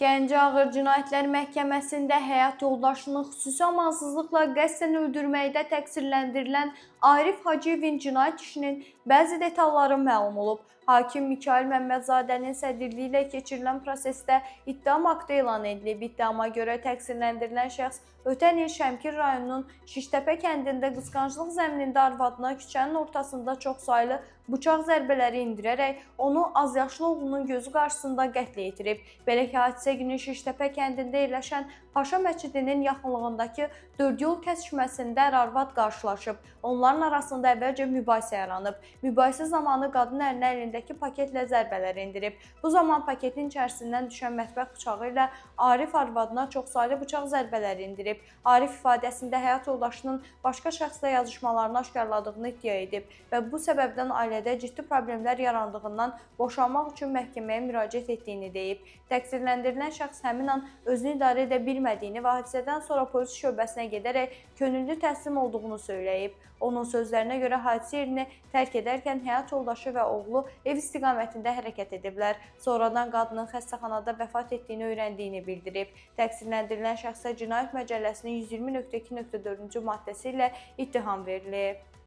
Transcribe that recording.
Gəncə Ağır Cinayətlər Məhkəməsində həyat yoldaşını xüsusi amansızlıqla qəsdən öldürməkdə təqsirləndirilən Arif Hacıyevin cinayət işinin bəzi detalları məlum olub. Hakim Mikail Məmmədzadənin sədrliyi ilə keçirilən prosesdə ittiham aktı elan edilib. İttihama görə təqsirləndirilən şəxs ötən il Şəmkir rayonunun Şiştəpə kəndində qısqanclıq zəminində arvadına küçənin ortasında çoxsaylı bıçaq zərbələri indirərək onu azyaşlı oğlunun gözü qarşısında qətlə yetirib. Belə ki, hadisə günü Şiştəpə kəndində yerləşən Paşa məscidinin yaxınlığındakı dördyol kəsişməsində ər-arvad qarşılaşıb. Onların arasında əvvəlcə mübahisə yaranıb. Mübahisə zamanı qadın əlinə əlindəki paketlə zərbələr endirib. Bu zaman paketin içərisindən düşən mətbəx bıçağı ilə Arif arvadına çoxsaylı bıçaq zərbələri indirib. Arif ifadəsində həyat yoldaşının başqa şəxslə yazışmalarını aşkarladığını iddia edib və bu səbəbdən ailədə ciddi problemlər yarandığından boşanmaq üçün məhkəməyə müraciət etdiyini deyib. Təqsirləndirilən şəxs həmin an özünü idarə edə bilmədiyini və hadisədən sonra polis şöbəsinə gedərək könüllü təslim olduğunu söyləyib. Onun sözlərinə görə hadisə yerini tərk edərkən həyat yoldaşı və oğlu ev istiqamətində hərəkət ediblər. Sonradan qadının xəstəxanada vəfat etdiyini öyrəndiyini bildirib. Təqsirləndirilən şəxsə Cinayət Məcəlləsinin 120.2.4-cü maddəsi ilə ittiham verilib.